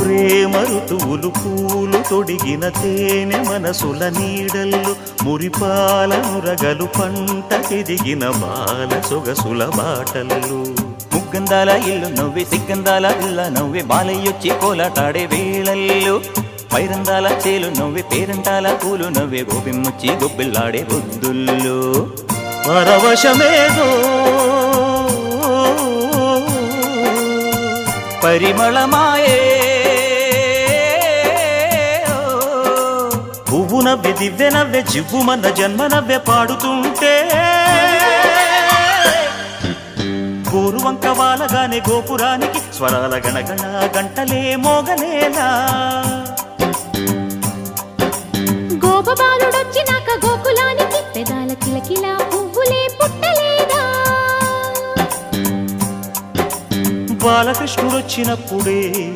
ప్రేమ ఋతువులు పూలు తొడిగిన తేనె మనసుల నీడల్లు మురిపాల నురగలు పంట ఎదిగిన బాల సొగసుల బాటల్లు ముగ్గందాల ఇల్లు నవ్వి సిగ్గందాల ఇల్ల నవ్వి బాలయ్యొచ్చి కోలాటాడే వేళల్లో పైరందాల చేలు నవ్వి పేరంటాల పూలు నవ్వి గోపిమ్ముచ్చి గొబ్బిల్లాడే బొద్దుల్లో పరవశమేదో పరిమళమాయే పువ్వు నవ్వె దివ్వె నవ్వె జివ్వుమన్న జన్మ నవ్వె పాడుతుంటే గోరువంక వాలగానే గోపురానికి స్వరాల గణగణ గంటలే మోగనేలా గోపబాలుడొచ్చినాక గోకులానికి పెదాల కిలకిలా పువ్వులే పుట్టలేదా బాలకృష్ణుడొచ్చినప్పుడే